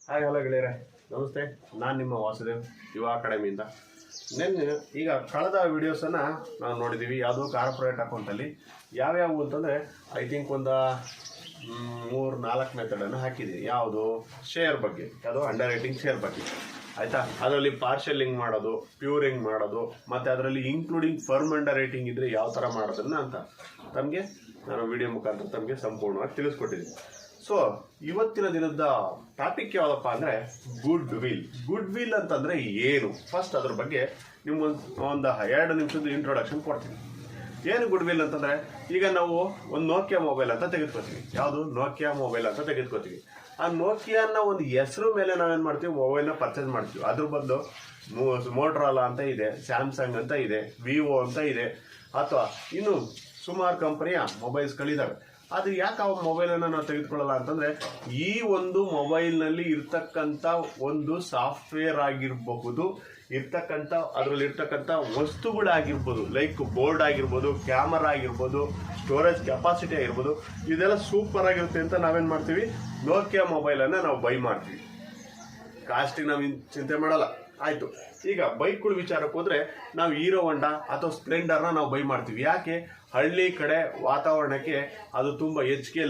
Hi hello ಗೆಳೆಯರೆ, ನಮಸ್ತೆ. ನಾನು ನಿಮ್ಮ ವಾಸುದೇವ್ ಯುವ ಅಕಾಡೆಮಿಯಿಂದ. ಈಗ ಕಳೆದ ವಿಡಿಯೋಸನ್ನು ನಾವು ನೋಡಿದ್ದೀವಿ. ಯಾವುದು ಕಾರ್ಪೊರೇಟ್ ಅಕೌಂಟಲ್ಲಿ ಯಾವ್ಯಾವು ಅಂತಂದರೆ ಐ ಥಿಂಕ್ ಒಂದು 3-4 ಮೆಥಡನ್ನು ಹಾಕಿದ್ದೀವಿ. ಯಾವುದು ಶೇರ್ ಬಗ್ಗೆ, ಯಾವುದು ಅಂಡರ್ ರೈಟಿಂಗ್ ಶೇರ್ ಬಗ್ಗೆ, ಆಯಿತಾ. ಅದರಲ್ಲಿ ಪಾರ್ಷಲಿಂಗ್ ಮಾಡೋದು, ಪ್ಯೂರಿಂಗ್ ಮಾಡೋದು, ಮತ್ತು ಅದರಲ್ಲಿ ಇನ್ಕ್ಲೂಡಿಂಗ್ ಫರ್ಮ್ ಅಂಡರ್ ರೈಟಿಂಗ್ ಇದ್ದರೆ ಯಾವ ಥರ ಮಾಡೋದನ್ನು ಅಂತ ತಮಗೆ ನಾನು ವಿಡಿಯೋ ಮುಖಾಂತರ ತಮಗೆ ಸಂಪೂರ್ಣವಾಗಿ ತಿಳಿಸ್ಕೊಟ್ಟಿದ್ದೀನಿ. ಸೊ ಇವತ್ತಿನ ದಿನದ ಟಾಪಿಕ್ ಯಾವುದಪ್ಪ ಅಂದರೆ ಗುಡ್ ವಿಲ್ ಅಂತಂದರೆ ಏನು. ಫಸ್ಟ್ ಅದ್ರ ಬಗ್ಗೆ ನಿಮ್ಗೊಂದು 2 ನಿಮಿಷದ ಇಂಟ್ರೊಡಕ್ಷನ್ ಕೊಡ್ತೀನಿ. ಏನು ಗುಡ್ ವಿಲ್ ಅಂತಂದರೆ, ಈಗ ನಾವು ಒಂದು ನೋಕಿಯಾ ಮೊಬೈಲ್ ಅಂತ ತೆಗೆದುಕೋತೀವಿ. ಯಾವುದು ನೋಕಿಯಾ ಮೊಬೈಲ್ ಅಂತ ತೆಗೆದುಕೋತೀವಿ. ಆ ನೋಕಿಯಾನ ಒಂದು ಹೆಸರು ಮೇಲೆ ನಾವೇನು ಮಾಡ್ತೀವಿ, ಮೊಬೈಲ್ನ ಪರ್ಚೇಸ್ ಮಾಡ್ತೀವಿ. ಅದ್ರ ಬದಲು ಮೋಟ್ರೋಲಾ ಅಂತ ಇದೆ, ಸ್ಯಾಮ್ಸಂಗ್ ಅಂತ ಇದೆ, ವಿವೋ ಅಂತ ಇದೆ, ಅಥವಾ ಇನ್ನು ಸುಮಾರು ಕಂಪನಿಯ ಮೊಬೈಲ್ಸ್ಗಳಿದ್ದಾವೆ. ಅದು ಯಾಕೆ ಆ ಮೊಬೈಲನ್ನು ನಾವು ತೆಗೆದುಕೊಳ್ಳಲ್ಲ ಅಂತಂದರೆ, ಈ ಒಂದು ಮೊಬೈಲ್ನಲ್ಲಿ ಇರ್ತಕ್ಕಂಥ ಒಂದು ಸಾಫ್ಟ್ವೇರ್ ಆಗಿರಬಹುದು, ಅದರಲ್ಲಿ ಇರ್ತಕ್ಕಂಥ ವಸ್ತುಗಳಾಗಿರ್ಬೋದು, ಲೈಕ್ ಬೋರ್ಡ್ ಆಗಿರ್ಬೋದು, ಕ್ಯಾಮರಾ ಆಗಿರ್ಬೋದು, ಸ್ಟೋರೇಜ್ ಕೆಪಾಸಿಟಿ ಆಗಿರ್ಬೋದು, ಇದೆಲ್ಲ ಸೂಪರ್ ಆಗಿರುತ್ತೆ ಅಂತ ನಾವೇನು ಮಾಡ್ತೀವಿ, ನೋಕಿಯಾ ಮೊಬೈಲನ್ನು ನಾವು ಬೈ ಮಾಡ್ತೀವಿ. ಕಾಸ್ಟಿಗೆ ನಾವು ಚಿಂತೆ ಮಾಡಲ್ಲ. ಆಯಿತು. ಈಗ ಬೈಕ್ಗಳ ವಿಚಾರಕ್ಕೆ ಹೋದರೆ ನಾವು ಹೀರೋ ಹೋಂಡಾ ಅಥವಾ ಸ್ಪ್ಲೆಂಡರ್ನ ನಾವು ಬೈ ಮಾಡ್ತೀವಿ. ಯಾಕೆ? ಹಳ್ಳಿ ಕಡೆ ವಾತಾವರಣಕ್ಕೆ ಅದು ತುಂಬ ಹೆಚ್ಚಿಗೆ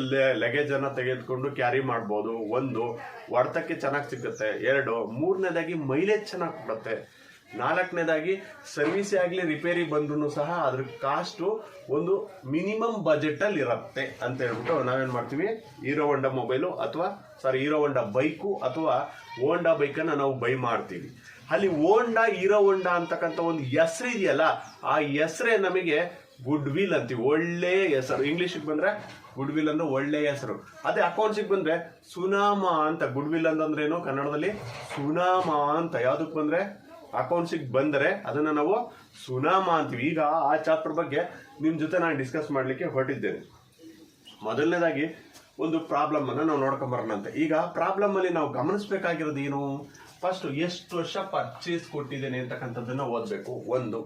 ಲಗೇಜನ್ನು ತೆಗೆದುಕೊಂಡು ಕ್ಯಾರಿ ಮಾಡ್ಬೋದು. 1, ಹೊಡೆತಕ್ಕೆ ಚೆನ್ನಾಗಿ ಸಿಗುತ್ತೆ. 2, 3ನೇದಾಗಿ ಮೈಲೇಜ್ ಚೆನ್ನಾಗಿ ಕೊಡುತ್ತೆ. 4ನೇದಾಗಿ ಸರ್ವಿಸ್ ಆಗಲಿ ರಿಪೇರಿ ಬಂದ್ರೂ ಸಹ ಅದ್ರ ಕಾಸ್ಟು ಒಂದು ಮಿನಿಮಮ್ ಬಜೆಟಲ್ಲಿ ಇರುತ್ತೆ ಅಂತ ಹೇಳ್ಬಿಟ್ಟು ನಾವೇನು ಮಾಡ್ತೀವಿ, ಹೀರೋ ಹೋಂಡಾ ಮೊಬೈಲು ಅಥವಾ ಹೀರೋ ಹೋಂಡಾ ಬೈಕು ಅಥವಾ ಹೋಂಡಾ ಬೈಕನ್ನು ನಾವು ಬೈ ಮಾಡ್ತೀವಿ. ಅಲ್ಲಿ ಹೋಂಡಾ ಹೀರೋ ಹೋಂಡಾ ಅಂತಕ್ಕಂಥ ಒಂದು ಹೆಸರು ಇದೆಯಲ್ಲ, ಆ ಹೆಸರೇ ನಮಗೆ ಗುಡ್ ವಿಲ್ ಅಂತೀವಿ. ಒಳ್ಳೆಯ ಹೆಸರು. ಇಂಗ್ಲೀಷಿಗೆ ಬಂದರೆ ಗುಡ್ ವಿಲ್ ಅಂದ್ರೆ ಒಳ್ಳೆಯ ಹೆಸರು. ಅದೇ ಅಕೌಂಟ್ಸಿಗೆ ಬಂದರೆ ಸುನಾಮ ಅಂತ. ಗುಡ್ ವಿಲ್ ಅಂತಂದ್ರೇನು ಕನ್ನಡದಲ್ಲಿ? ಸುನಾಮ ಅಂತ. ಯಾವುದಕ್ಕೆ ಬಂದರೆ, ಅಕೌಂಟ್ಸಿಗೆ ಬಂದರೆ ಅದನ್ನು ನಾವು ಸುನಾಮ ಅಂತೀವಿ. ಈಗ ಆ ಚಾಪ್ಟರ್ ಬಗ್ಗೆ ನಿಮ್ಮ ಜೊತೆ ನಾನು ಡಿಸ್ಕಸ್ ಮಾಡಲಿಕ್ಕೆ ಹೊರಟಿದ್ದೇನೆ. ಮೊದಲನೇದಾಗಿ ಒಂದು ಪ್ರಾಬ್ಲಮನ್ನು ನಾವು ನೋಡ್ಕೊಂಬರೋಣಂತೆ. ಈಗ ಪ್ರಾಬ್ಲಮಲ್ಲಿ ನಾವು ಗಮನಿಸಬೇಕಾಗಿರೋದು ಏನು? ಫಸ್ಟ್ ಎಷ್ಟು ವರ್ಷ ಪರ್ಚೇಸ್ ಕೊಟ್ಟಿದ್ದೇನೆ ಅಂತಕ್ಕಂಥದ್ದನ್ನು ಓದಬೇಕು. 1.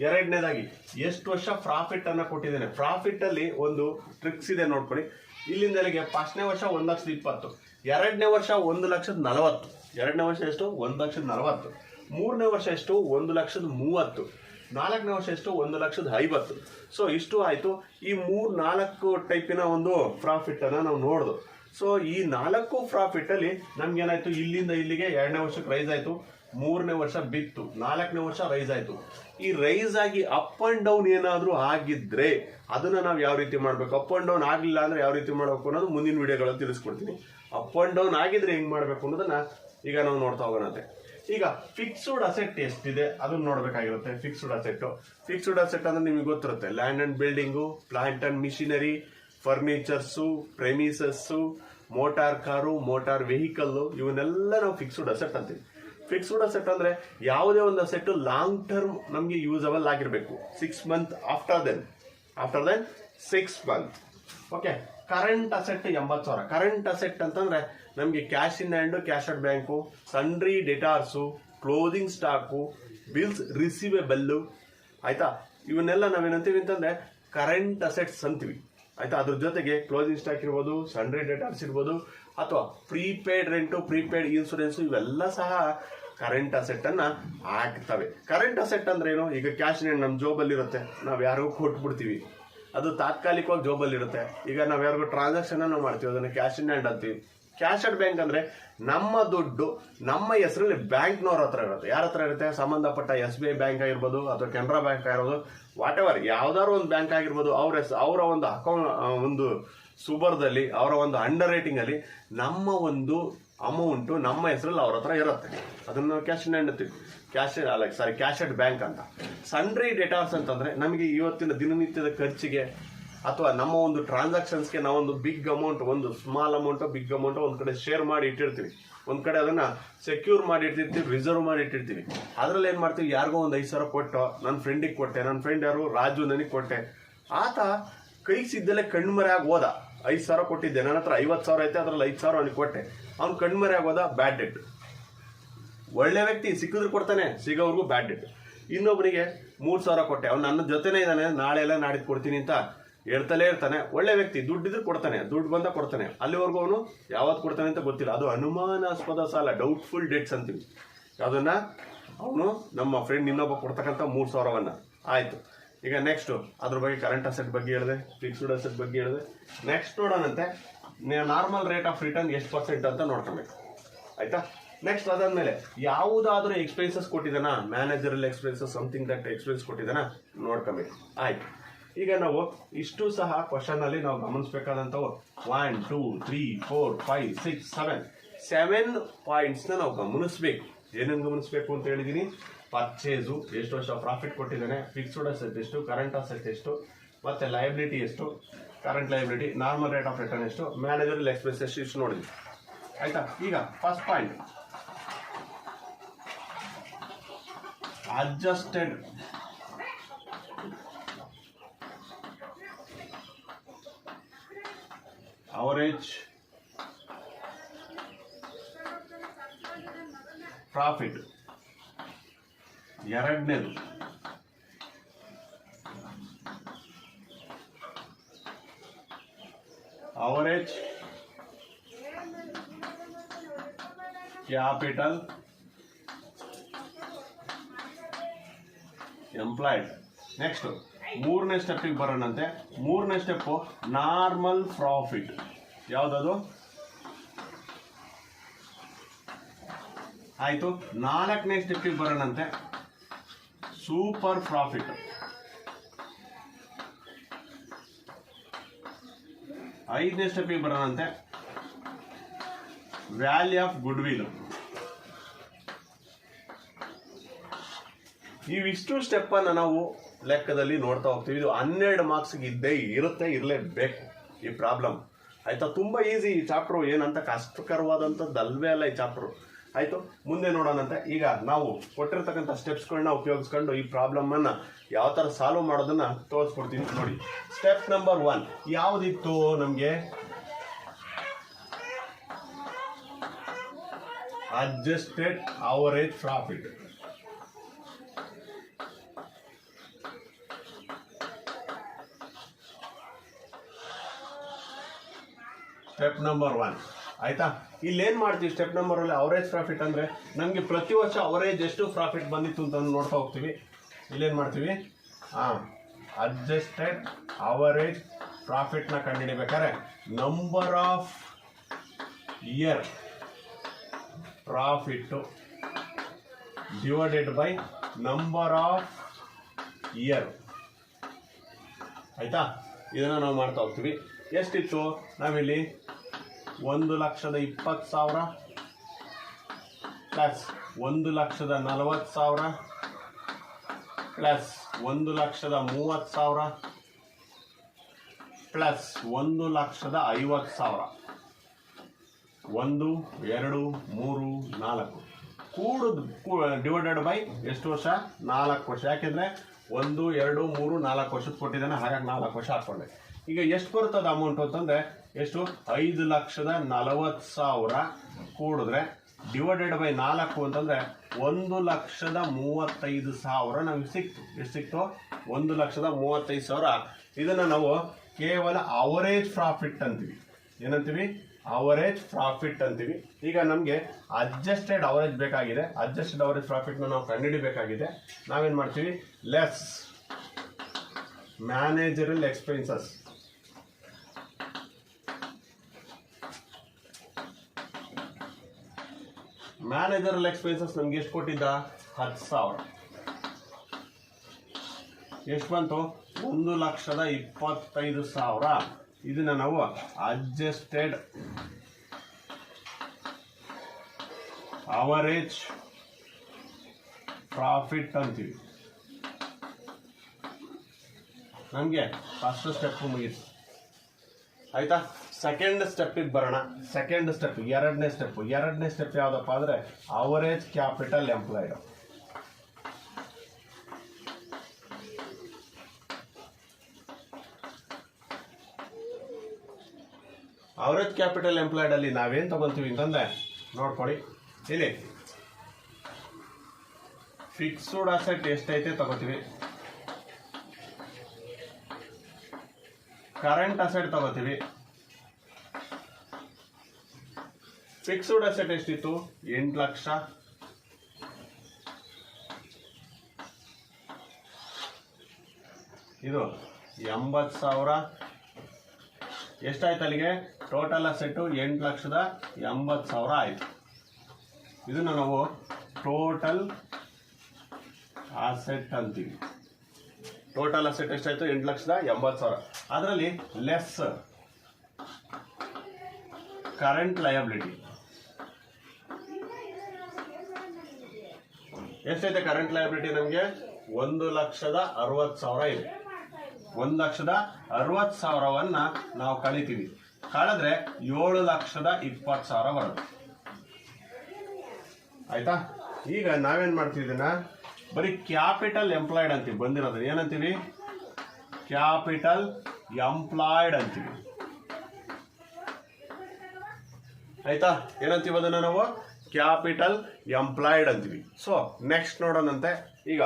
2ನೇದಾಗಿ ಎಷ್ಟು ವರ್ಷ ಪ್ರಾಫಿಟ್ ಅನ್ನು ಕೊಟ್ಟಿದ್ದೇನೆ. ಪ್ರಾಫಿಟ್ ಅಲ್ಲಿ ಒಂದು ಟ್ರಿಕ್ಸ್ ಇದೆ, ನೋಡ್ಕೊಳ್ಳಿ. ಇಲ್ಲಿಂದ ಅಲ್ಲಿಗೆ ಫಸ್ಟ್ನೇ ವರ್ಷ 1,20,000, 2ನೇ ವರ್ಷ 1,40,000, 2ನೇ ವರ್ಷ ಎಷ್ಟು? 1,40,000, 3ನೇ ವರ್ಷ ಎಷ್ಟು? 1,30,000, 4ನೇ ವರ್ಷ ಎಷ್ಟು? 1,50,000. ಸೊ ಇಷ್ಟು ಆಯಿತು. ಈ 3-4 ಟೈಪಿನ ಒಂದು ಪ್ರಾಫಿಟ್ ಅನ್ನ ನಾವು ನೋಡ್ದು. ಸೊ ಈ 4 ಪ್ರಾಫಿಟ್ ಅಲ್ಲಿ ನಮ್ಗೇನಾಯ್ತು, ಇಲ್ಲಿಂದ ಇಲ್ಲಿಗೆ 2ನೇ ವರ್ಷಕ್ಕೆ ರೈಸ್ ಆಯ್ತು, 3ನೇ ವರ್ಷ ಬಿತ್ತು, 4ನೇ ವರ್ಷ ರೈಸ್ ಆಯ್ತು. ಈ ರೈಸ್ ಆಗಿ ಅಪ್ ಅಂಡ್ ಡೌನ್ ಏನಾದರೂ ಆಗಿದ್ರೆ ಅದನ್ನ ನಾವು ಯಾವ ರೀತಿ ಮಾಡಬೇಕು, ಅಪ್ ಅಂಡ್ ಡೌನ್ ಆಗಲಿಲ್ಲ ಅಂದ್ರೆ ಯಾವ ರೀತಿ ಮಾಡಬೇಕು ಅನ್ನೋದು ಮುಂದಿನ ವಿಡಿಯೋಗಳಲ್ಲಿ ತಿಳಿಸ್ಕೊಡ್ತೀನಿ. ಅಪ್ ಅಂಡ್ ಡೌನ್ ಆಗಿದ್ರೆ ಹೆಂಗ್ ಮಾಡಬೇಕು ಅನ್ನೋದನ್ನ ಈಗ ನಾವು ನೋಡ್ತಾ ಹೋಗೋಣಂತೆ. ಈಗ ಫಿಕ್ಸ್ಡ್ ಅಸೆಟ್ ಎಷ್ಟಿದೆ ಅದನ್ನ ನೋಡ್ಬೇಕಾಗಿರುತ್ತೆ. ಫಿಕ್ಸ್ಡ್ ಅಸೆಟ್ ಅಂದ್ರೆ ನಿಮಗೆ ಗೊತ್ತಿರುತ್ತೆ, land and building, plant and machinery, furnitures, premises, motor car, motor vehicle, ಇವನ್ನೆಲ್ಲ ನಾವು ಫಿಕ್ಸ್ಡ್ ಅಸೆಟ್ ಅಂತೀವಿ. ಫಿಕ್ಸ್ಡ್ ಅಸೆಟ್ ಅಂದ್ರೆ ಯಾವುದೇ ಒಂದು ಅಸೆಟ್ ಲಾಂಗ್ ಟರ್ಮ್ ನಮಗೆ ಯೂಸಬಲ್ ಆಗಿರಬೇಕು. 6 month after then 6 month. Okay. Current asset 80,000. Current asset ಅಂತಂದ್ರೆ ನಮಗೆ cash in hand, cash at bank, sundry debtors, closing stock, bills receivable, ಆಯ್ತಾ. ಇವನ್ನೆಲ್ಲ ನಾವೇನಂತೀವಿ ಅಂತಂದ್ರೆ ಕರೆಂಟ್ ಅಸೆಟ್ಸ್ ಅಂತೀವಿ, ಆಯ್ತಾ. ಅದ್ರ ಜೊತೆಗೆ ಕ್ಲೋಸಿಂಗ್ ಸ್ಟಾಕ್ ಇರ್ಬೋದು, ಸನ್ರಿ ಡೆಟಾರ್ಸ್ ಇರ್ಬೋದು, ಅಥವಾ ಪ್ರೀಪೇಯ್ಡ್ ರೆಂಟು, ಪ್ರೀಪೇಯ್ಡ್ ಇನ್ಸೂರೆನ್ಸ್, ಇವೆಲ್ಲ ಸಹ ಕರೆಂಟ್ ಅಸೆಟ್ ಅನ್ನ ಆಗ್ತವೆ. ಕರೆಂಟ್ ಅಸೆಟ್ ಅಂದ್ರೆ ಏನು? ಈಗ ಕ್ಯಾಶ್ ಇನ್ ಹ್ಯಾಂಡ್ ನಮ್ಮ ಜೋಬಲ್ಲಿ ಇರುತ್ತೆ, ನಾವು ಯಾರಿಗೂ ಕೊಟ್ಬಿಡ್ತೀವಿ, ಅದು ತಾತ್ಕಾಲಿಕವಾಗಿ ಜೋಬಲ್ಲಿ ಇರುತ್ತೆ. ಈಗ ನಾವು ಯಾರಿಗೂ ಟ್ರಾನ್ಸಾಕ್ಷನ್ ನಾವು ಮಾಡ್ತೀವಿ, ಅದನ್ನ ಕ್ಯಾಶ್ ಇನ್ ಹ್ಯಾಂಡ್ ಅಂತೀವಿ. ಕ್ಯಾಶ್ ಅಟ್ ಬ್ಯಾಂಕ್ ಅಂದ್ರೆ ನಮ್ಮ ದುಡ್ಡು ನಮ್ಮ ಹೆಸರಲ್ಲಿ ಬ್ಯಾಂಕ್ನವ್ರ ಹತ್ರ ಇರುತ್ತೆ. ಯಾರ ಹತ್ರ ಇರುತ್ತೆ? ಸಂಬಂಧಪಟ್ಟ SBI ಬ್ಯಾಂಕ್ ಆಗಿರ್ಬೋದು ಅಥವಾ ಕೆನರಾ ಬ್ಯಾಂಕ್ ಆಗಿರ್ಬೋದು, ವಾಟ್ ಎವರ್ ಯಾವ್ದಾದ್ರು ಒಂದು ಬ್ಯಾಂಕ್ ಆಗಿರ್ಬೋದು, ಅವರ ಒಂದು ಅಕೌಂಟ್ ಒಂದು ಸುಬರ್ದಲ್ಲಿ, ಅವರ ಒಂದು ಅಂಡರ್ ರೈಟಿಂಗ್ ಅಲ್ಲಿ ನಮ್ಮ ಒಂದು ಅಮೌಂಟು ನಮ್ಮ ಹೆಸರಲ್ಲಿ ಅವ್ರ ಹತ್ರ ಇರುತ್ತೆ. ಅದನ್ನು ಕ್ಯಾಶ್ ಇನ್ ಹ್ಯಾಂಡ್ ಅಂತೀವಿ. ಕ್ಯಾಶ್ ಅಟ್ ಬ್ಯಾಂಕ್ ಅಂತ. ಸನ್ರಿ ಡೆಟಾರ್ಸ್ ಅಂತಂದ್ರೆ ನಮಗೆ ಇವತ್ತಿನ ದಿನನಿತ್ಯದ ಖರ್ಚಿಗೆ ಅಥವಾ ನಮ್ಮ ಒಂದು ಟ್ರಾನ್ಸಾಕ್ಷನ್ಸ್ಗೆ ನಾವೊಂದು ಬಿಗ್ ಅಮೌಂಟ್, ಒಂದು ಸ್ಮಾಲ್ ಅಮೌಂಟ್, ಬಿಗ್ ಅಮೌಂಟ್ ಒಂದು ಕಡೆ ಶೇರ್ ಮಾಡಿ ಇಟ್ಟಿರ್ತೀವಿ, ಒಂದ್ ಕಡೆ ಅದನ್ನ ಸೆಕ್ಯೂರ್ ಮಾಡಿ ಇಟ್ಟಿರ್ತೀವಿ, ರಿಸರ್ವ್ ಮಾಡಿ ಇಟ್ಟಿರ್ತೀವಿ. ಅದ್ರಲ್ಲಿ ಏನ್ ಮಾಡ್ತೀವಿ, ಯಾರಿಗೋ ಒಂದು 5,000 ಕೊಟ್ಟು, ನನ್ನ ಫ್ರೆಂಡಿಗೆ ಕೊಟ್ಟೆ, ನನ್ನ ಫ್ರೆಂಡ್ ಯಾರು ರಾಜು, ನನಗೆ ಕೊಟ್ಟೆ. ಆತ ಕೈ ಸಿದ್ದಲ್ಲೇ ಕಣ್ಮರೆ ಆಗಿ ಹೋದ. 5,000 ಕೊಟ್ಟಿದ್ದೆ, ನನ್ನ ಹತ್ರ 50,000 ಐತೆ, ಅದ್ರಲ್ಲಿ 5,000 ಅವನಿಗೆ ಕೊಟ್ಟೆ, ಅವ್ನು ಕಣ್ಮರೆ ಆಗೋದ, ಬ್ಯಾಡ್ ಡೆಟ್. ಒಳ್ಳೆ ವ್ಯಕ್ತಿ ಸಿಕ್ಕಿದ್ರು ಕೊಡ್ತಾನೆ, ಸಿಗೋವ್ರಿಗೂ ಬ್ಯಾಡ್ ಡೆಟ್. ಇನ್ನೊಬ್ಬನಿಗೆ 3,000 ಕೊಟ್ಟೆ, ಅವ್ನು ನನ್ನ ಜೊತೆನೇ ಇದ್ದಾನೆ, ನಾಳೆ ಎಲ್ಲ ನಾಡಿದ್ದು ಕೊಡ್ತೀನಿ ಅಂತ ಹೇಳ್ತಲೇ ಇರ್ತಾನೆ. ಒಳ್ಳೆ ವ್ಯಕ್ತಿ, ದುಡ್ಡಿದ್ರೆ ಕೊಡ್ತಾನೆ, ದುಡ್ಡು ಬಂದ ಕೊಡ್ತಾನೆ. ಅಲ್ಲಿವರೆಗೂ ಅವನು ಯಾವತ್ತು ಕೊಡ್ತಾನೆ ಅಂತ ಗೊತ್ತಿಲ್ಲ. ಅದು ಅನುಮಾನಾಸ್ಪದ ಸಾಲ, ಡೌಟ್ಫುಲ್ ಡೇಟ್ಸ್ ಅಂತೀವಿ. ಅದನ್ನ ಅವನು ನಮ್ಮ ಫ್ರೆಂಡ್ ಇನ್ನೊಬ್ಬ ಕೊಡ್ತಕ್ಕಂಥ 3,000 ಆಯಿತು. ಈಗ ನೆಕ್ಸ್ಟು ಅದ್ರ ಬಗ್ಗೆ ಕರೆಂಟ್ ಅಸೆಟ್ ಬಗ್ಗೆ ಹೇಳಿದೆ, ಫಿಕ್ಸ್ಡ್ ಅಸೆಟ್ ಬಗ್ಗೆ ಹೇಳಿದೆ. ನೆಕ್ಸ್ಟ್ ನೋಡೋಣಂತೆ ನಾರ್ಮಲ್ ರೇಟ್ ಆಫ್ ರಿಟರ್ನ್ ಎಷ್ಟು % ಅಂತ ನೋಡ್ಕೊಬೇಕು. ಆಯ್ತಾ? ನೆಕ್ಸ್ಟ್ ಅದಾದ್ಮೇಲೆ ಯಾವುದಾದ್ರೂ ಎಕ್ಸ್ಪೆನ್ಸಸ್ ಕೊಟ್ಟಿದ್ದಾನ, managerial expenses, something that expense ಕೊಟ್ಟಿದ್ದಾನ ನೋಡ್ಕೊಬೇಕು. ಆಯ್ತು. ಈಗ ನಾವು ಇಷ್ಟು ಸಹ ಕ್ವಶನ್ ಅಲ್ಲಿ ನಾವು ಗಮನಿಸಬೇಕಾದಂಥವು 1 2 3 4 5 6 7 ಪಾಯಿಂಟ್ಸ್ನ ನಾವು ಗಮನಿಸಬೇಕು. ಏನೇನು ಗಮನಿಸಬೇಕು ಅಂತ ಹೇಳಿದೀನಿ? ಪರ್ಚೇಸು ಎಷ್ಟು ವರ್ಷ ಪ್ರಾಫಿಟ್ ಕೊಟ್ಟಿದ್ದಾನೆ, ಫಿಕ್ಸ್ಡ್ ಅಸೆಟ್ ಎಷ್ಟು, ಕರೆಂಟ್ ಅಸೆಟ್ ಎಷ್ಟು, ಮತ್ತೆ ಲಯಬಿಲಿಟಿ ಎಷ್ಟು, current liability, normal rate of return ಎಷ್ಟು, ಮ್ಯಾನೇಜರಲ್ ಎಕ್ಸ್ಪೆನ್ಸಸ್ ಇಷ್ಟು ನೋಡಿದ್ವಿ. ಆಯ್ತಾ? ಈಗ first point adjusted average profit. ಎರಡನೇದು ಅವರೇಜ್ ಕ್ಯಾಪಿಟಲ್ ಎಂಪ್ಲಾಯ್ಡ್. ನೆಕ್ಸ್ಟ್ ಮೂರನೇ ಸ್ಟೆಪ್ಪಿಗೆ ಬರೋಣಂತೆ. ಮೂರನೇ ಸ್ಟೆಪ್ಪು ನಾರ್ಮಲ್ ಪ್ರಾಫಿಟ್. ಯಾವುದದು? ಆಯಿತು. ನಾಲ್ಕನೇ ಸ್ಟೆಪ್ಪಿಗೆ ಬರೋಣಂತೆ ಸೂಪರ್ ಪ್ರಾಫಿಟ್. ಐದನೇ ಸ್ಟೆಪ್ಪಿಗೆ ಬರೋಣಂತೆ ವ್ಯಾಲ್ಯೂ ಆಫ್ ಗುಡ್ ವಿಲ್. ಇವಿಷ್ಟು ಸ್ಟೆಪ್ಪನ್ನು ನಾವು ಲೆಕ್ಕದಲ್ಲಿ ನೋಡ್ತಾ ಹೋಗ್ತೀವಿ. ಇದು 12 ಮಾರ್ಕ್ಸ್ಗೆ ಇದ್ದೇ ಇರುತ್ತೆ, ಇರಲೇಬೇಕು ಈ ಪ್ರಾಬ್ಲಮ್. ಆಯ್ತಾ? ತುಂಬ ಈಸಿ ಈ ಚಾಪ್ಟ್ರು, ಏನಂತ ಕಷ್ಟಕರವಾದಂಥದ್ದಲ್ವೇ ಅಲ್ಲ ಈ ಚಾಪ್ಟ್ರು. ಆಯಿತು, ಮುಂದೆ ನೋಡೋಣಂತೆ. ಈಗ ನಾವು ಕೊಟ್ಟಿರ್ತಕ್ಕಂಥ ಸ್ಟೆಪ್ಸ್ಗಳನ್ನ ಉಪಯೋಗಿಸ್ಕೊಂಡು ಈ ಪ್ರಾಬ್ಲಮನ್ನು ಯಾವ ಥರ ಸಾಲ್ವ್ ಮಾಡೋದನ್ನು ತೋರಿಸ್ಕೊಡ್ತೀನಿ ನೋಡಿ. ಸ್ಟೆಪ್ ನಂಬರ್ 1 ಯಾವುದಿತ್ತು ನಮಗೆ? Adjusted average profit. Step number 1 ಆಯ್ತಾ? ಇಲ್ಲೇನು ಮಾಡ್ತೀವಿ ಸ್ಟೆಪ್ ನಂಬರ್ ಅಲ್ಲಿ? ಅವರೇಜ್ ಪ್ರಾಫಿಟ್ ಅಂದರೆ ನಮಗೆ ಪ್ರತಿ ವರ್ಷ ಅವರೇಜ್ ಎಷ್ಟು ಪ್ರಾಫಿಟ್ ಬಂದಿತ್ತು ಅಂತ ನೋಡ್ತಾ ಹೋಗ್ತೀವಿ. ಇಲ್ಲೇನು ಮಾಡ್ತೀವಿ? ಅಡ್ಜಸ್ಟೆಡ್ ಅವರೇಜ್ ಪ್ರಾಫಿಟ್ನ ಕಂಡುಹಿಡಿಬೇಕಾದ್ರೆ number of year profit divided by number of year. ಆಯ್ತಾ? ಇದನ್ನು ನಾವು ಮಾಡ್ತಾ ಹೋಗ್ತೀವಿ. ಎಷ್ಟಿತ್ತು ನಾವಿಲ್ಲಿ? 1,20,000 ಪ್ಲಸ್ 1,40,000 ಪ್ಲಸ್ 1,30,000 ಪ್ಲಸ್ 1,50,000. 1 2 3 4 ಕೂಡುದು ಡಿವೈಡೆಡ್ ಬೈ ಎಷ್ಟು ವರ್ಷ? 4 ವರ್ಷ. ಯಾಕೆಂದರೆ 1 2 3 4 ವರ್ಷದ ಕೊಟ್ಟಿದ್ದಾನೆ, ಹಾಗಾಗಿ 4 ವರ್ಷ ಹಾಕ್ಕೊಂಡೆ. ಈಗ ಎಷ್ಟು ಬರ್ತದೆ ಅಮೌಂಟ್ ಅಂತಂದರೆ ಎಷ್ಟು? 5,40,000 ಕೂಡಿದ್ರೆ ಡಿವೈಡೆಡ್ ಬೈ 4 ಅಂತಂದರೆ 1,35,000 ನಮಗೆ ಸಿಕ್ತು. ಎಷ್ಟು ಸಿಕ್ತು? 1,35,000. ಇದನ್ನು ನಾವು ಕೇವಲ ಅವರೇಜ್ ಪ್ರಾಫಿಟ್ ಅಂತೀವಿ. ಏನಂತೀವಿ? ಅವರೇಜ್ ಪ್ರಾಫಿಟ್ ಅಂತೀವಿ. ಈಗ ನಮಗೆ ಅಡ್ಜಸ್ಟೆಡ್ ಅವರೇಜ್ ಬೇಕಾಗಿದೆ. ಅಡ್ಜಸ್ಟೆಡ್ ಅವರೇಜ್ ಪ್ರಾಫಿಟ್ನ ನಾವು ಕಂಡುಹಿಡಿಬೇಕಾಗಿದೆ. ನಾವೇನು ಮಾಡ್ತೀವಿ? Less managerial expenses. Managerial expenses ನಮ್ಗೆ ಎಷ್ಟು ಕೊಟ್ಟಿದ್ದ? 10,000. ಎಷ್ಟು ಬಂತು? 1,25,000. ಇದನ್ನ ನಾವು ಅಡ್ಜಸ್ಟೆಡ್ ಅವರೇಜ್ ಪ್ರಾಫಿಟ್ ಅಂತೀವಿ. ನಮಗೆ ಫಸ್ಟ್ ಸ್ಟೆಪ್ ಮುಗಿತು. ಆಯ್ತಾ? ಸೆಕೆಂಡ್ ಸ್ಟೆಪ್ಪಿಗೆ ಬರೋಣ. ಸೆಕೆಂಡ್ ಸ್ಟೆಪ್ ಎರಡನೇ ಸ್ಟೆಪ್ ಯಾವುದಪ್ಪ ಅಂದರೆ average capital employed. Average capital employed ಅಲ್ಲಿ ನಾವೇನು ತಗೊಂತೀವಿ ಅಂತಂದ್ರೆ ನೋಡ್ಕೊಳ್ಳಿ. ಇಲ್ಲಿ ಫಿಕ್ಸ್ಡ್ ಅಸೆಟ್ ಎಷ್ಟೈತೆ ತಗೋತೀವಿ. ಕರೆಂಟ್ ಅಸೆಟ್ ತಗೋತೀವಿ. ಫಿಕ್ಸ್ಡ್ ಅಸೆಟ್ ಎಷ್ಟಿತ್ತು? 8 ಲಕ್ಷ. ಇದು 80,000. ಎಷ್ಟಾಯ್ತು ಅಲ್ಲಿಗೆ? ಟೋಟಲ್ ಅಸೆಟ್ಟು 8,80,000 ಆಯಿತು. ಇದನ್ನು ನಾವು ಟೋಟಲ್ ಅಸೆಟ್ ಅಂತೀವಿ. ಟೋಟಲ್ ಅಸೆಟ್ ಎಷ್ಟಾಯ್ತು? 8,80,000. ಅದರಲ್ಲಿ ಲೆಸ್ ಕರೆಂಟ್ ಲಯಬಿಲಿಟಿ ಎಷ್ಟೈತೆ? ಕರೆಂಟ್ ಲಯಬಿಲಿಟಿ ನಮಗೆ 1,60,000 ಇದೆ. 1,60,000 ನಾವು ಕಳಿತೀವಿ. ಕಳೆದ್ರೆ 7,20,000 ಬರುತ್ತೆ. ಆಯ್ತಾ? ಈಗ ನಾವೇನ್ ಮಾಡ್ತೀವಿ? ಇದನ್ನ ಬರೀ ಕ್ಯಾಪಿಟಲ್ ಎಂಪ್ಲಾಯ್ಡ್ ಅಂತೀವಿ. ಬಂದಿರೋದು ಏನಂತೀವಿ? ಕ್ಯಾಪಿಟಲ್ ಎಂಪ್ಲಾಯ್ಡ್ ಅಂತೀವಿ. ಆಯ್ತಾ? ಏನಂತೀವಿ ಅದನ್ನ ನಾವು? ಕ್ಯಾಪಿಟಲ್ ಎಂಪ್ಲಾಯ್ಡ್ ಅಂತೀವಿ. ಸೊ ನೆಕ್ಸ್ಟ್ ನೋಡೋಣಂತೆ. ಈಗ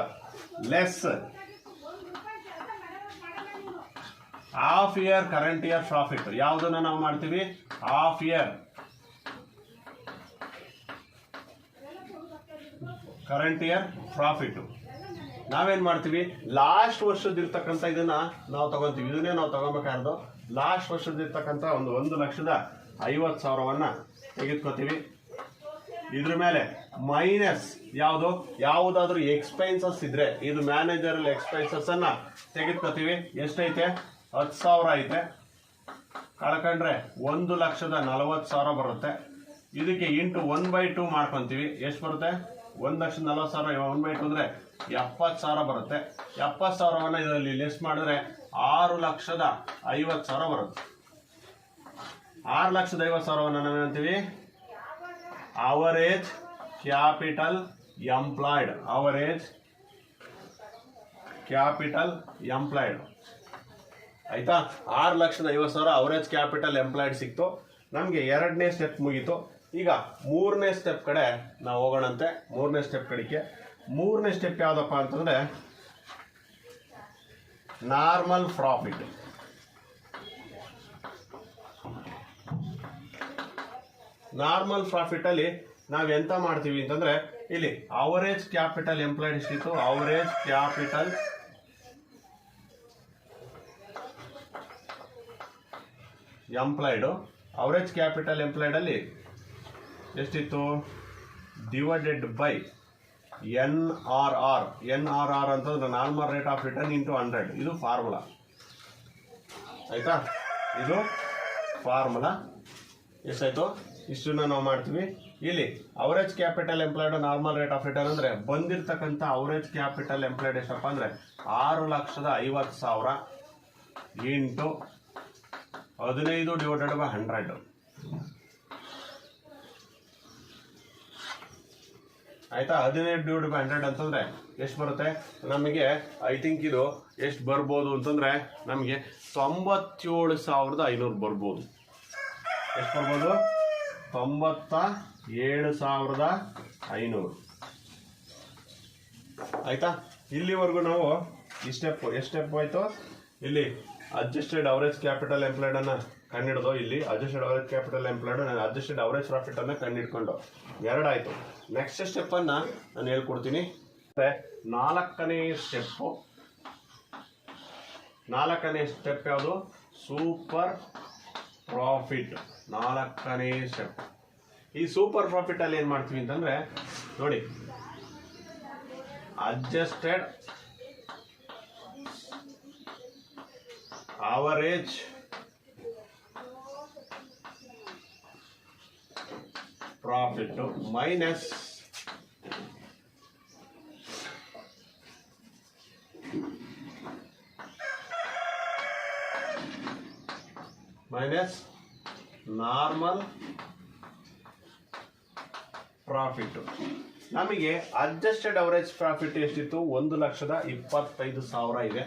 less half year current year profit ಯಾವುದನ್ನ ನಾವು ಮಾಡ್ತೀವಿ? Half year current year profit ನಾವೇನ್ ಮಾಡ್ತೀವಿ? ಲಾಸ್ಟ್ ವರ್ಷದಿರ್ತಕ್ಕಂಥ ಇದನ್ನ ನಾವು ತಗೊಂತೀವಿ. ಇದನ್ನೇ ನಾವು ತಗೋಬೇಕಾದ್ರು ಲಾಸ್ಟ್ ವರ್ಷದಿರ್ತಕ್ಕಂಥ 1,50,000 ತೆಗೆದುಕೋತೀವಿ. ಇದ್ರ ಮೇಲೆ ಮೈನಸ್ ಯಾವುದಾದ್ರೂ ಎಕ್ಸ್ಪೆನ್ಸಸ್ ಇದ್ರೆ ಇದು ಮ್ಯಾನೇಜರಲ್ ಎಕ್ಸ್ಪೆನ್ಸಸ್ ಅನ್ನ ತೆಗೆದುಕೋತೀವಿ. ಎಷ್ಟೈತೆ? 10,000 ಐತೆ. ಕಳ್ಕೊಂಡ್ರೆ 1,40,000 ಬರುತ್ತೆ. ಇದಕ್ಕೆ ಇಂಟು 1/2 ಮಾಡ್ಕೊಂತೀವಿ. ಎಷ್ಟು ಬರುತ್ತೆ? 1,40,000 1/2 ಅಂದ್ರೆ 70,000 ಬರುತ್ತೆ. 70,000 ಇದರಲ್ಲಿ ಲೆಸ್ ಮಾಡಿದ್ರೆ 6,50,000 ಬರುತ್ತೆ. 6,50,000 ನಾವೇನಂತೀವಿ? Average capital employed. Average capital employed. ಆಯ್ತಾ? 6,50,000 ಅವರೇಜ್ ಕ್ಯಾಪಿಟಲ್ ಎಂಪ್ಲಾಯ್ಡ್ ಸಿಕ್ತು. ನಮಗೆ 2ನೇ ಸ್ಟೆಪ್ ಮುಗೀತು. ಈಗ 3ನೇ ಸ್ಟೆಪ್ ಕಡೆ ನಾವು ಹೋಗೋಣಂತೆ. 3ನೇ ಸ್ಟೆಪ್ ಕಡೆಗೆ 3ನೇ ಸ್ಟೆಪ್ ಯಾವ್ದಪ್ಪ ಅಂತಂದ್ರೆ ನಾರ್ಮಲ್ ಪ್ರಾಫಿಟ್. ನಾರ್ಮಲ್ ಪ್ರಾಫಿಟ್ ಅಲ್ಲಿ ನಾವ್ ಎಂತ ಮಾಡ್ತೀವಿ ಅಂತಂದ್ರೆ ಇಲ್ಲಿ ಅವರೇಜ್ ಕ್ಯಾಪಿಟಲ್ ಎಂಪ್ಲಾಯ್ಡ್ ಎಷ್ಟಿತ್ತು? Average capital employed. Average capital employed ಅಲ್ಲಿ ಎಷ್ಟಿತ್ತು? Divided by NRR. NRR ಅಂತಂದ್ರೆ normal rate of return into 100. ಇದು ಫಾರ್ಮುಲಾ. ಆಯ್ತಾ? ಇದು ಫಾರ್ಮುಲಾ. ಎಷ್ಟಾಯ್ತು? ಇಷ್ಟನ್ನ ನಾವು ಮಾಡ್ತೀವಿ. ಇಲ್ಲಿ average capital employed normal rate of return ಅಂದ್ರೆ ಬಂದಿರತಕ್ಕಂಥ ಅವರೇಜ್ ಕ್ಯಾಪಿಟಲ್ ಎಂಪ್ಲಾಯ್ಡ್ ಎಷ್ಟಪ್ಪ ಅಂದ್ರೆ 6,50,000 ಇಂಟು 15 ಡಿವೈಡೆಡ್ ಬೈ 100. ಆಯ್ತಾ? 15 ಡಿವೈಡೆಡ್ ಬೈ 100 ಅಂತಂದ್ರೆ ಎಷ್ಟು ಬರುತ್ತೆ ನಮಗೆ? ಐ ಥಿಂಕ್ ಇದು ಎಷ್ಟು ಬರ್ಬೋದು ಅಂತಂದ್ರೆ ನಮಗೆ 97,500 ಬರ್ಬೋದು. ಎಷ್ಟು ಬರ್ಬೋದು? 97,500. ಆಯ್ತಾ? ಇಲ್ಲಿವರೆಗೂ ನಾವು ಈ ಸ್ಟೆಪ್ ಎಷ್ಟು ಸ್ಟೆಪ್ ಆಯ್ತು? ಇಲ್ಲಿ ಅಡ್ಜಸ್ಟೆಡ್ ಅವರೇಜ್ ಕ್ಯಾಪಿಟಲ್ ಎಂಪ್ಲಾಯ್ಡ್ ಅನ್ನ ಕಂಡಿಡ್ದು, ಇಲ್ಲಿ adjusted average capital employed adjusted average profit ಅನ್ನ ಕಂಡಿಡ್ಕೊಂಡು 2 ಆಯ್ತು. ನೆಕ್ಸ್ಟ್ ಸ್ಟೆಪ್ ಅನ್ನ ನಾನು ಹೇಳ್ಕೊಡ್ತೀನಿ. 4ನೇ ಸ್ಟೆಪ್ ಯಾವುದು? Super profit. 4ನೇ ಸ್ಟೆಪ್. ಈ ಸೂಪರ್ ಪ್ರಾಫಿಟ್ ಅಲ್ಲಿ ಏನ್ ಮಾಡ್ತೀವಿ ಅಂತಂದ್ರೆ ನೋಡಿ, adjusted average profit minus normal profit. ನಮಗೆ ಅಡ್ಜಸ್ಟೆಡ್ ಅವರೇಜ್ ಪ್ರಾಫಿಟ್ ಎಷ್ಟಿತ್ತು? 1,25,000 ಇದೆ.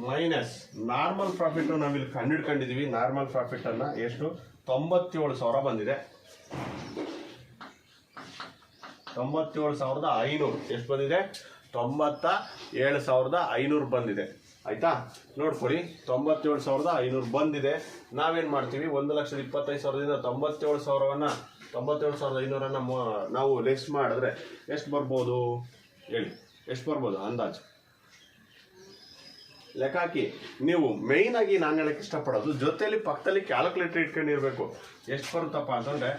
ಮೈನಸ್ ನಾರ್ಮಲ್ ಪ್ರಾಫಿಟ್ ನಾವಿಲ್ಲಿ ಕಂಡಿಡ್ಕೊಂಡಿದೀವಿ. ನಾರ್ಮಲ್ ಪ್ರಾಫಿಟ್ ಅನ್ನ ಎಷ್ಟು? 97,000 ಬಂದಿದೆ. 97,500 ಎಷ್ಟು ಬಂದಿದೆ? 97,500 ಬಂದಿದೆ. ಆಯ್ತಾ, ನೋಡ್ಕೊಡಿ, 97,500 ಬಂದಿದೆ. ನಾವೇನು ಮಾಡ್ತೀವಿ, 1,25,000ದಿಂದ 97,500ನ್ನ ನಾವು ಲೆಸ್ ಮಾಡಿದ್ರೆ ಎಷ್ಟು ಬರ್ಬೋದು ಹೇಳಿ? ಎಷ್ಟು ಬರ್ಬೋದು ಅಂದಾಜು ಲೆಕ್ಕ ಹಾಕಿ. ನೀವು ಮೇಯ್ನ್ ಆಗಿ ನಾನು ಹೇಳಕ್ಕೆ ಇಷ್ಟಪಡೋದು, ಜೊತೆಲಿ ಪಕ್ಕದಲ್ಲಿ ಕ್ಯಾಲ್ಕುಲೇಟರ್ ಇಟ್ಕೊಂಡಿರ್ಬೇಕು. ಎಷ್ಟು ಬರುತ್ತಪ್ಪ ಅಂತಂದರೆ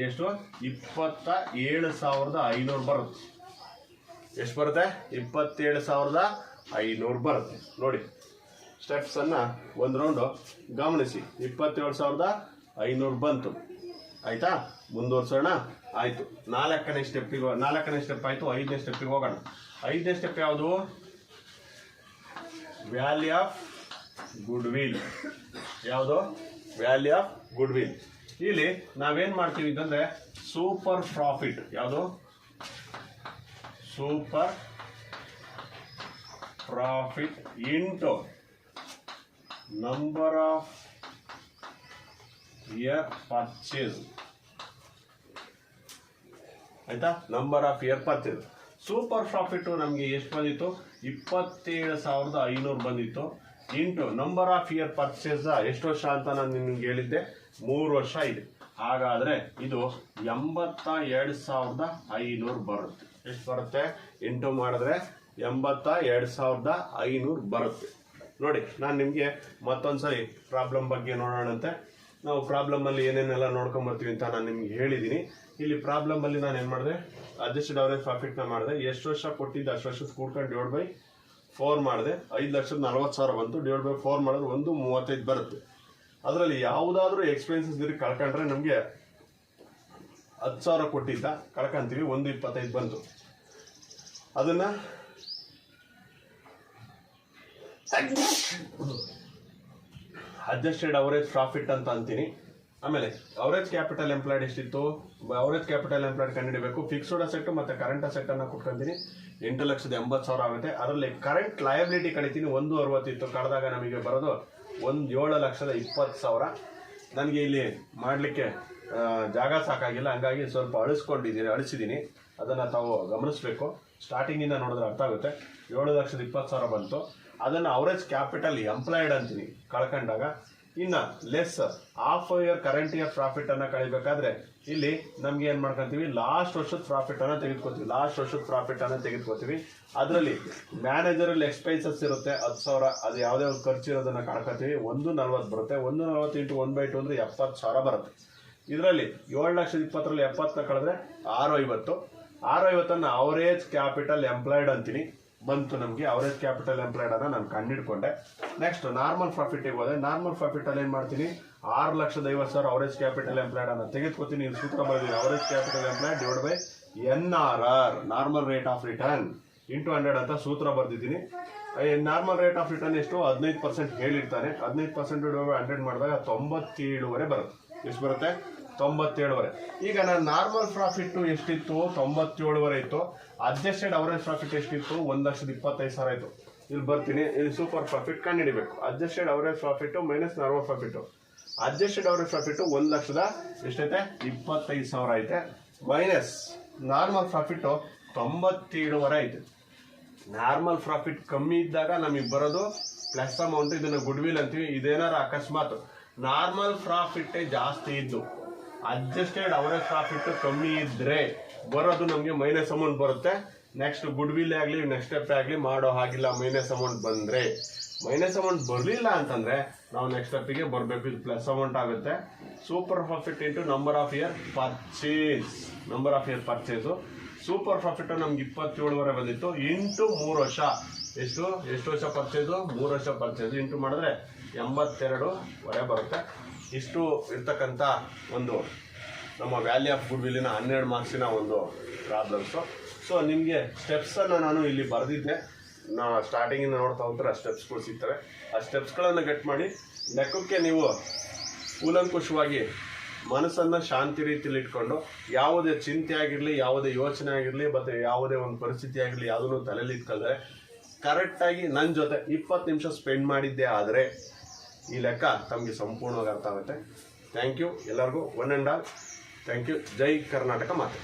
ಎಷ್ಟು 27,500 ಬರುತ್ತೆ. ಎಷ್ಟು ಬರುತ್ತೆ? 27,500 ಬರುತ್ತೆ. ನೋಡಿ, ಸ್ಟೆಪ್ಸನ್ನು ಒಂದು ರೌಂಡು ಗಮನಿಸಿ. 27,500 ಬಂತು. ಆಯಿತಾ, ಮುಂದುವರ್ಸೋಣ. ಆಯಿತು, 4ನೇ ಸ್ಟೆಪ್ ಆಯಿತು. 5ನೇ ಸ್ಟೆಪ್ಪಿಗೆ ಹೋಗೋಣ. 5ನೇ ಸ್ಟೆಪ್ ಯಾವುದು? Value of goodwill. ಯಾವುದು? Value of goodwill. ಇಲ್ಲಿ ನಾವೇನು ಮಾಡ್ತೀವಿ ಅಂತಂದರೆ ಸೂಪರ್ ಪ್ರಾಫಿಟ್. ಯಾವುದು? Super profit into number of year purchase. ಆಯ್ತಾ, number of year purchase. Super profit ನಮಗೆ ಎಷ್ಟು ಬಂದಿತ್ತು? 27,500 ಬಂದಿತ್ತು. Into number of year purchase ಎಷ್ಟು ವರ್ಷ ಅಂತ ನಾನು ನಿಮ್ಗೆ ಹೇಳಿದ್ದೆ? 3 ವರ್ಷ ಇದೆ. ಹಾಗಾದರೆ ಇದು 82,500 ಬರುತ್ತೆ. ಎಷ್ಟು ಬರುತ್ತೆ? ಇಂಟು ಮಾಡಿದ್ರೆ 82,500 ಬರುತ್ತೆ. ನೋಡಿ, ನಾನು ನಿಮಗೆ ಮತ್ತೊಂದು ಸರಿ ಪ್ರಾಬ್ಲಮ್ ಬಗ್ಗೆ ನೋಡೋಣಂತೆ. ನಾವು ಪ್ರಾಬ್ಲಮಲ್ಲಿ ಏನೇನೆಲ್ಲ ನೋಡ್ಕೊಂಬರ್ತೀವಿ ಅಂತ ನಾನು ನಿಮ್ಗೆ ಹೇಳಿದ್ದೀನಿ. ಇಲ್ಲಿ ಪ್ರಾಬ್ಲಮಲ್ಲಿ ನಾನು ಏನು ಮಾಡಿದೆ? ಅಡ್ಜಸ್ಟೆಡ್ ಅವರೇಜ್ ಪ್ರಾಫಿಟ್ನ ಮಾಡಿದೆ. ಎಷ್ಟು ವರ್ಷ ಕೊಟ್ಟಿದ್ದೆ ಅಷ್ಟು ವರ್ಷದ ಕೂಡ್ಕೊಂಡು /4 ಮಾಡಿದೆ. 5,40,000 ಬಂತು. /4 ಮಾಡಿದ್ರೆ 1.35 ಬರುತ್ತೆ. ಅದರಲ್ಲಿ ಯಾವುದಾದ್ರೂ ಎಕ್ಸ್ಪೆನ್ಸಸ್ ಇದ್ರೆ ಕಳ್ಕೊಂಡ್ರೆ ನಮಗೆ 10,000 ಕೊಟ್ಟಿದ್ದ ಕಳ್ಕೊಂತೀವಿ, 1.25 ಬಂತು. ಅದನ್ನು ಅಡ್ಜಸ್ಟೆಡ್ ಅವರೇಜ್ ಪ್ರಾಫಿಟ್ ಅಂತ ಅಂತೀನಿ. ಆಮೇಲೆ ಅವರೇಜ್ ಕ್ಯಾಪಿಟಲ್ ಎಂಪ್ಲಾಯ್ಡ್ ಎಷ್ಟಿತ್ತು? ಅವರೇಜ್ ಕ್ಯಾಪಿಟಲ್ ಎಂಪ್ಲಾಯ್ಡ್ ಕಂಡುಹಿಡಬೇಕು. ಫಿಕ್ಸ್ಡ್ ಅಸೆಟ್ ಮತ್ತು ಕರೆಂಟ್ ಅಸೆಟ್ ಅನ್ನು ಕೊಟ್ಕೊಂತೀನಿ. 8,80,000 ಆಗುತ್ತೆ. ಅದರಲ್ಲಿ ಕರೆಂಟ್ ಲಯಬಿಲಿಟಿ ಕಳಿತೀನಿ. 1.60 ಇತ್ತು, ಕಳೆದಾಗ ನಮಗೆ ಬರೋದು 7,20,000. ನನಗೆ ಇಲ್ಲಿ ಮಾಡಲಿಕ್ಕೆ ಜಾಗ ಸಾಕಾಗಿಲ್ಲ, ಹಂಗಾಗಿ ಸ್ವಲ್ಪ ಅಳಿಸಿದ್ದೀನಿ. ಅದನ್ನು ತಾವು ಗಮನಿಸಬೇಕು. ಸ್ಟಾರ್ಟಿಂಗಿಂದ ನೋಡಿದ್ರೆ ಅರ್ಥ ಆಗುತ್ತೆ. 7,20,000 ಬಂತು. ಅದನ್ನು ಅವರೇಜ್ ಕ್ಯಾಪಿಟಲ್ ಎಂಪ್ಲಾಯ್ಡ್ ಅಂತೀನಿ ಕಳ್ಕೊಂಡಾಗ. ಇನ್ನು less half year current year profit ಅನ್ನು ಕಳಿಬೇಕಾದ್ರೆ ಇಲ್ಲಿ ನಮ್ಗೆ ಏನು ಮಾಡ್ಕೊಂತೀವಿ? ಲಾಸ್ಟ್ ವರ್ಷದ ಪ್ರಾಫಿಟ್ ಅನ್ನು ತೆಗೆದುಕೋತೀವಿ. ಅದರಲ್ಲಿ ಮ್ಯಾನೇಜರಲ್ಲಿ ಎಕ್ಸ್ಪೆನ್ಸಸ್ ಇರುತ್ತೆ 10,000. ಅದು ಯಾವುದೇ ಒಂದು ಖರ್ಚು ಇರೋದನ್ನು ಕಳ್ಕೊತೀವಿ. 140 ಬರುತ್ತೆ. 140 × 1/2 ಅಂದರೆ 70,000 ಬರುತ್ತೆ. ಇದರಲ್ಲಿ 7,20,000ರಲ್ಲಿ 70 ಕಳೆದ್ರೆ 650. 650 ಅವರೇಜ್ ಕ್ಯಾಪಿಟಲ್ ಎಂಪ್ಲಾಯ್ಡ್ ಅಂತೀನಿ. ಬಂತು ನಮಗೆ ಅವರೇಜ್ ಕ್ಯಾಪಿಟಲ್ ಎಂಪ್ಲಾಯ್ಡ್ ಅನ್ನ ನಾನು ಕಂಡುಹಿಡ್ಕೊಂಡೆ. ನೆಕ್ಸ್ಟ್ ನಾರ್ಮಲ್ ಪ್ರಾಫಿಟಿಗೆ ಹೋದೆ. ನಾರ್ಮಲ್ ಪ್ರಾಫಿಟಲ್ಲಿ ಏನು ಮಾಡ್ತೀನಿ? 6,50,000 ಅವರೇಜ್ ಕ್ಯಾಪಿಟಲ್ ಎಂಪ್ಲಾಯ್ಡ್ ಅನ್ನು ತೆಗೆದುಕೊತೀನಿ. ಇಲ್ಲಿ ಸೂತ್ರ ಬರ್ತೀನಿ. Average capital employed /NRR, normal rate of return into 100 ಅಂತ ಸೂತ್ರ ಬರ್ದಿದ್ದೀನಿ. ನಾರ್ಮಲ್ ರೇಟ್ ಆಫ್ ರಿಟರ್ನ್ ಎಷ್ಟು? 15% ಹೇಳಿರ್ತಾನೆ. 15% / 100 ಮಾಡಿದಾಗ 97 ಬರುತ್ತೆ. ಎಷ್ಟು ಬರುತ್ತೆ? 97. ಈಗ ನಾನು ನಾರ್ಮಲ್ ಪ್ರಾಫಿಟ್ ಎಷ್ಟಿತ್ತು? 97 ಇತ್ತು. ಅಡ್ಜಸ್ಟೆಡ್ ಅವರೇಜ್ ಪ್ರಾಫಿಟ್ ಎಷ್ಟಿತ್ತು? 1,25,000 ಇತ್ತು. ಇಲ್ಲಿ ಬರ್ತೀನಿ. ಇಲ್ಲಿ ಸೂಪರ್ ಪ್ರಾಫಿಟ್ ಕಂಡುಹಿಡಬೇಕು. Adjusted average profit minus normal profit. Adjusted average profit 1,25,000 ಐತೆ. ಮೈನಸ್ ನಾರ್ಮಲ್ ಪ್ರಾಫಿಟ್ 97 ಐತೆ. ನಾರ್ಮಲ್ ಪ್ರಾಫಿಟ್ ಕಮ್ಮಿ ಇದ್ದಾಗ ನಮಗೆ ಬರೋದು ಪ್ಲಸ್ ಅಮೌಂಟ್. ಇದನ್ನು ಗುಡ್ ವಿಲ್ ಅಂತೀವಿ. ಇದೇನಾರ ಅಕಸ್ಮಾತ್ ನಾರ್ಮಲ್ ಪ್ರಾಫಿಟ್ ಜಾಸ್ತಿ ಇದ್ದು ಅಡ್ಜಸ್ಟೆಡ್ ಅವರೇಜ್ ಪ್ರಾಫಿಟ್ ಕಮ್ಮಿ ಇದ್ರೆ ಬರೋದು ನಮಗೆ ಮೈನಸ್ ಅಮೌಂಟ್ ಬರುತ್ತೆ. ನೆಕ್ಸ್ಟ್ ಗುಡ್ ವಿಲ್ ಆಗಲಿ ನೆಕ್ಸ್ಟ್ ಸ್ಟೆಪ್ ಆಗಲಿ ಮಾಡೋ ಹಾಗಿಲ್ಲ. ಮೈನಸ್ ಅಮೌಂಟ್ ಬಂದರೆ, ಮೈನಸ್ ಅಮೌಂಟ್ ಬರಲಿಲ್ಲ ಅಂತಂದರೆ ನಾವು ನೆಕ್ಸ್ಟ್ ಸ್ಟೆಪ್ಪಿಗೆ ಬರಬೇಕು. ಇದು ಪ್ಲಸ್ ಅಮೌಂಟ್ ಆಗುತ್ತೆ. Super profit into number of year purchase. Super profit ನಮ್ಗೆ 27 ಬಂದಿತ್ತು. ಇಂಟು 3 ವರ್ಷ. ಎಷ್ಟು ವರ್ಷ ಪರ್ಚೇಸು? 3 ವರ್ಷ ಪರ್ಚೇಸು. ಇಂಟು ಮಾಡಿದ್ರೆ 82 ಬರುತ್ತೆ. ಇಷ್ಟು ಇರ್ತಕ್ಕಂಥ ಒಂದು ನಮ್ಮ ವ್ಯಾಲ್ಯೂ ಆಫ್ ಗುಡ್ ವಿಲ್ಲಿನ 12 ಮಾರ್ಕ್ಸಿನ ಒಂದು ಪ್ರಾಬ್ಲಮ್ಸು. ಸೊ ನಿಮಗೆ ಸ್ಟೆಪ್ಸನ್ನು ನಾನು ಇಲ್ಲಿ ಬರೆದಿದ್ದೆ. ಸ್ಟಾರ್ಟಿಂಗಿಂದ ನೋಡ್ತಾ ಹೋಗ್ತಾರೆ, ಆ ಸ್ಟೆಪ್ಸ್ಗಳು ಸಿಗ್ತವೆ. ಆ ಸ್ಟೆಪ್ಸ್ಗಳನ್ನು ಗಟ್ ಮಾಡಿ ಲೆಕ್ಕಕ್ಕೆ ನೀವು ಕೂಲಂಕುಷವಾಗಿ ಮನಸ್ಸನ್ನು ಶಾಂತಿ ರೀತಿಯಲ್ಲಿ ಇಟ್ಕೊಂಡು ಯಾವುದೇ ಚಿಂತೆ ಆಗಿರಲಿ, ಯಾವುದೇ ಯೋಚನೆ ಆಗಿರಲಿ, ಮತ್ತು ಯಾವುದೇ ಒಂದು ಪರಿಸ್ಥಿತಿ ಆಗಿರಲಿ ಯಾವುದನ್ನು ತಲೆಯಲ್ಲಿ ಇಟ್ಕೊಂಡ್ರೆ ಕರೆಕ್ಟಾಗಿ ನನ್ನ ಜೊತೆ 20 ನಿಮಿಷ ಸ್ಪೆಂಡ್ ಮಾಡಿದ್ದೆ ಆದರೆ ಈ ಲೆಕ್ಕ ತಮಗೆ ಸಂಪೂರ್ಣವಾಗಿ ಅರ್ಥ ಆಗುತ್ತೆ. ಥ್ಯಾಂಕ್ ಯು ಎಲ್ಲರಿಗೂ. One and all thank you. ಜೈ ಕರ್ನಾಟಕ ಮಾತೆ.